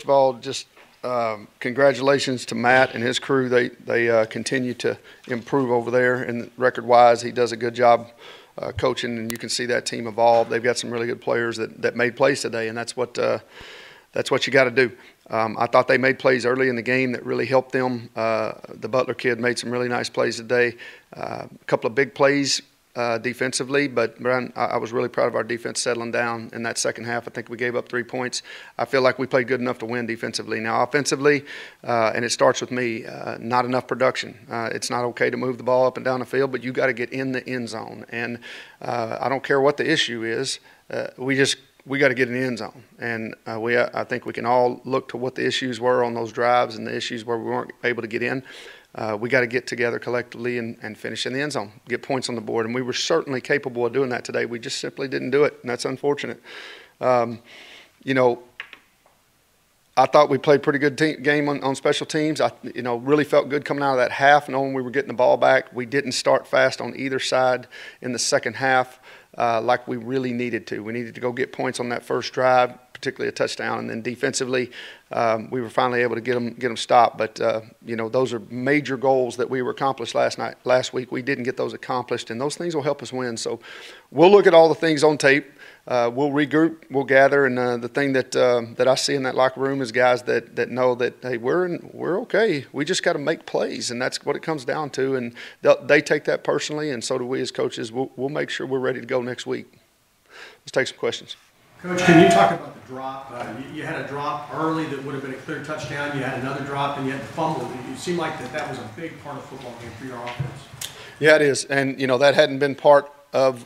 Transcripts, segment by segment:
of all, just congratulations to Matt and his crew. They continue to improve over there, and record-wise, he does a good job coaching, and you can see that team evolve. They've got some really good players that made plays today, and that's what you got to do. I thought they made plays early in the game that really helped them. The Butler kid made some really nice plays today. A couple of big plays defensively, but I was really proud of our defense settling down in that second half. I think we gave up 3 points. I feel like we played good enough to win defensively. Now, offensively, and it starts with me, not enough production. It's not okay to move the ball up and down the field, but you got to get in the end zone. And I don't care what the issue is. We got to get in the end zone, and I think we can all look to what the issues were on those drives and the issues where we weren't able to get in. We got to get together collectively and finish in the end zone, get points on the board, and we were certainly capable of doing that today. We just simply didn't do it, and that's unfortunate. I thought we played pretty good game on special teams. I really felt good coming out of that half, knowing we were getting the ball back. We didn't start fast on either side in the second half like we really needed to. We needed to go get points on that first drive, particularly a touchdown, and then defensively we were finally able to get them stopped. But those are major goals that we were accomplished last week. We didn't get those accomplished, and those things will help us win. So we'll look at all the things on tape. We'll regroup, we'll gather, and the thing that I see in that locker room is guys that know that, hey, we're okay. We just got to make plays, and that's what it comes down to. And they take that personally, and so do we as coaches. We'll make sure we're ready to go next week. Let's take some questions. Coach, can you talk about the drop? You had a drop early that would have been a clear touchdown. You had another drop, and you had the fumble. It seemed like that was a big part of the football game for your offense. Yeah, it is, and that hadn't been part of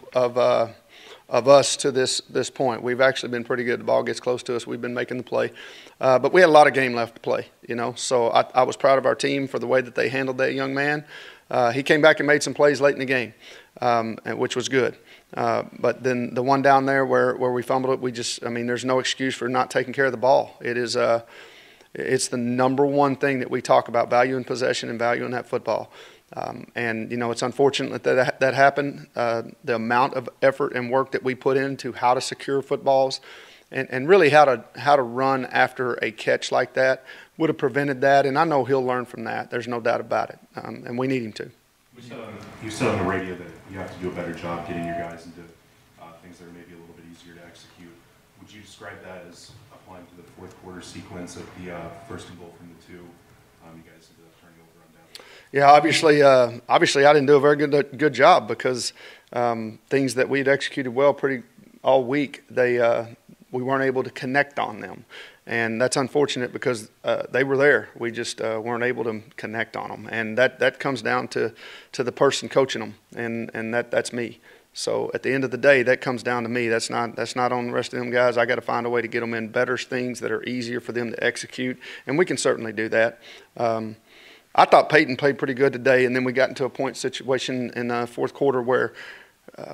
us to this point. We've actually been pretty good. The ball gets close to us. We've been making the play, but we had a lot of game left to play. So I was proud of our team for the way that they handled that young man. He came back and made some plays late in the game, which was good. But then the one down there where we fumbled it, there's no excuse for not taking care of the ball. It's the number one thing that we talk about, valuing possession and valuing that football. It's unfortunate that happened. The amount of effort and work that we put into how to secure footballs and really how to run after a catch like that would have prevented that. And I know he'll learn from that. There's no doubt about it. And we need him to. You said on the radio that you have to do a better job getting your guys into things that are maybe a little bit easier to execute. Would you describe that as applying to the fourth quarter sequence of the first and goal from the two? You guys ended up turning over on down. Yeah, obviously I didn't do a very good job because things that we'd executed well pretty all week, we weren't able to connect on them. And that's unfortunate because they were there. We just weren't able to connect on them. And that comes down to the person coaching them, and that's me. So at the end of the day, that comes down to me. That's not on the rest of them guys. I got to find a way to get them in better things that are easier for them to execute, and we can certainly do that. I thought Peyton played pretty good today, and then we got into a point situation in the fourth quarter where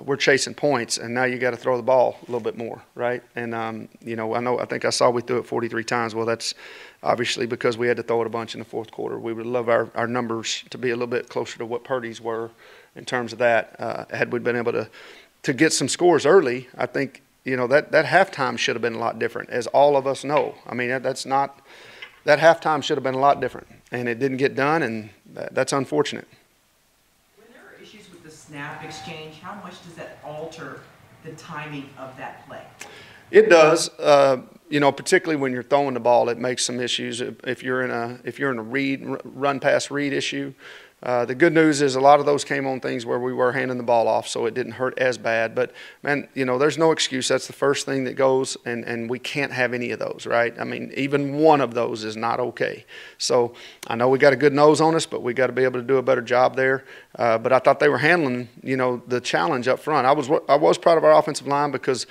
we're chasing points, and now you got to throw the ball a little bit more, right? And I think I saw we threw it 43 times. Well, that's obviously because we had to throw it a bunch in the fourth quarter. We would love our numbers to be a little bit closer to what Purdy's were in terms of that. Had we been able to get some scores early, I think that halftime should have been a lot different, as all of us know. That halftime should have been a lot different, and it didn't get done, and that's unfortunate. Snap exchange, how much does that alter the timing of that play? It does. Particularly when you're throwing the ball, it makes some issues. If you're in a run pass read issue, the good news is a lot of those came on things where we were handing the ball off, so it didn't hurt as bad. But man, there's no excuse. That's the first thing that goes, and we can't have any of those, right? Even one of those is not okay. So I know we got a good nose on us, but we got to be able to do a better job there. But I thought they were handling, the challenge up front. I was proud of our offensive line because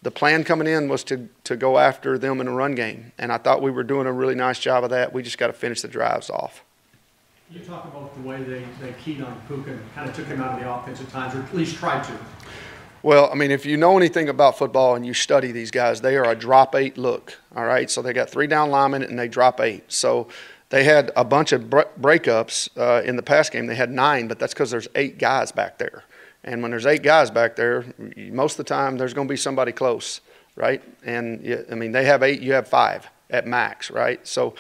the plan coming in was to go after them in a run game, and I thought we were doing a really nice job of that. We just got to finish the drives off. You talk about the way they keyed on Puka and kind of took him out of the offense at times, or at least tried to. Well, if you know anything about football and you study these guys, they are a drop 8 look, all right? So they got 3 down linemen and they drop 8. So they had a bunch of breakups in the pass game. They had 9, but that's because there's 8 guys back there. And when there's 8 guys back there, most of the time there's going to be somebody close, right? And they have 8, you have 5. at max, right? So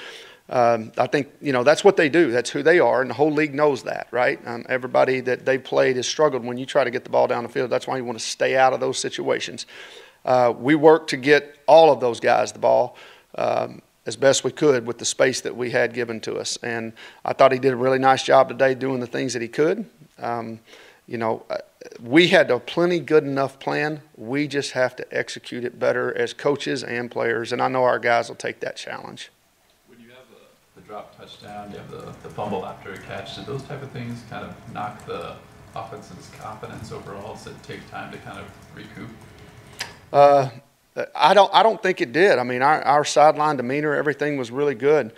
I think, that's what they do. That's who they are, and the whole league knows that, right? Everybody that they've played has struggled when you try to get the ball down the field. That's why you want to stay out of those situations. We worked to get all of those guys the ball as best we could with the space that we had given to us. And I thought he did a really nice job today doing the things that he could. We had a plenty good enough plan. We just have to execute it better as coaches and players, and I know our guys will take that challenge. When you have the drop touchdown, you have the fumble after a catch, did those type of things kind of knock the offense's confidence overall? Does it take time to kind of recoup? I don't think it did. I mean, our sideline demeanor, everything was really good.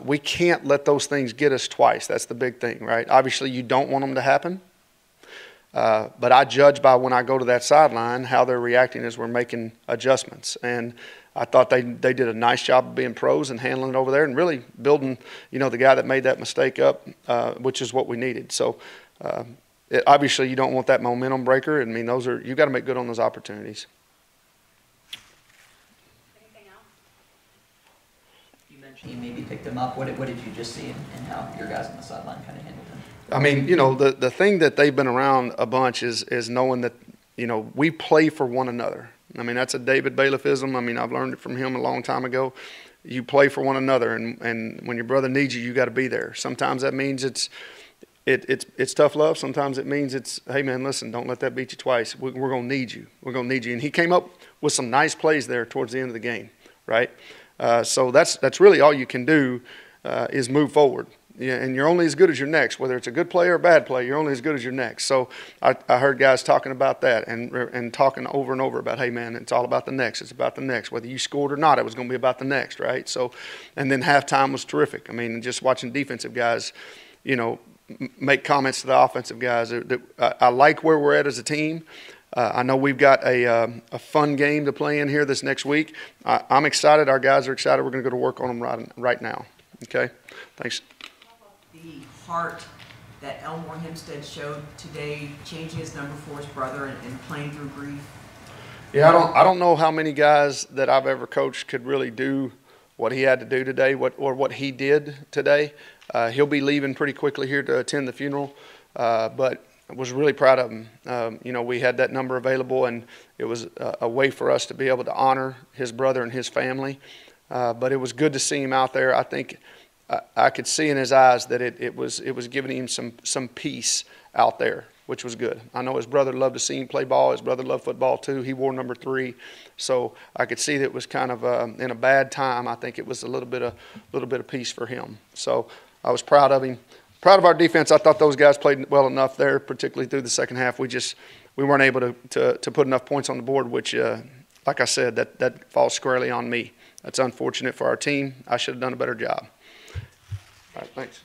We can't let those things get us twice. That's the big thing, right? Obviously, you don't want them to happen. But I judge by when I go to that sideline how they're reacting as we're making adjustments. And I thought they did a nice job of being pros and handling it over there and really building, the guy that made that mistake up, which is what we needed. So obviously, you don't want that momentum breaker. I mean, you got to make good on those opportunities. You maybe picked him up. What did you just see and how your guys on the sideline kind of handled him? I mean, the thing that they've been around a bunch is knowing that, we play for one another. I mean, that's a David Bailiffism. I mean, I've learned it from him a long time ago. You play for one another, and when your brother needs you, you got to be there. Sometimes that means it's tough love. Sometimes it means it's, hey, man, listen, don't let that beat you twice. We're going to need you. We're going to need you. And he came up with some nice plays there towards the end of the game, right? So that's really all you can do is move forward. Yeah, and you're only as good as your next. Whether it's a good play or a bad play, you're only as good as your next. So I heard guys talking about that and talking over and over about, hey, man, it's all about the next. It's about the next. Whether you scored or not, it was going to be about the next, right? So, and then halftime was terrific. I mean, just watching defensive guys, make comments to the offensive guys. I like where we're at as a team. I know we've got a fun game to play in here this next week. I'm excited. Our guys are excited. We're going to go to work on them right now. Okay? Thanks. The heart that Elmore Hempstead showed today, changing his number for his brother and playing through grief. Yeah, I don't know how many guys that I've ever coached could really do what he had to do today, what he did today. He'll be leaving pretty quickly here to attend the funeral, but I was really proud of him. We had that number available, and it was a way for us to be able to honor his brother and his family. But it was good to see him out there. I think I could see in his eyes that it was giving him some peace out there, which was good. I know his brother loved to see him play ball. His brother loved football too. He wore number 3, so I could see that it was kind of in a bad time. I think it was a little bit of peace for him. So I was proud of him. Proud of our defense. I thought those guys played well enough there, particularly through the second half. We weren't able to put enough points on the board, which, like I said, that falls squarely on me. That's unfortunate for our team. I should have done a better job. All right, thanks.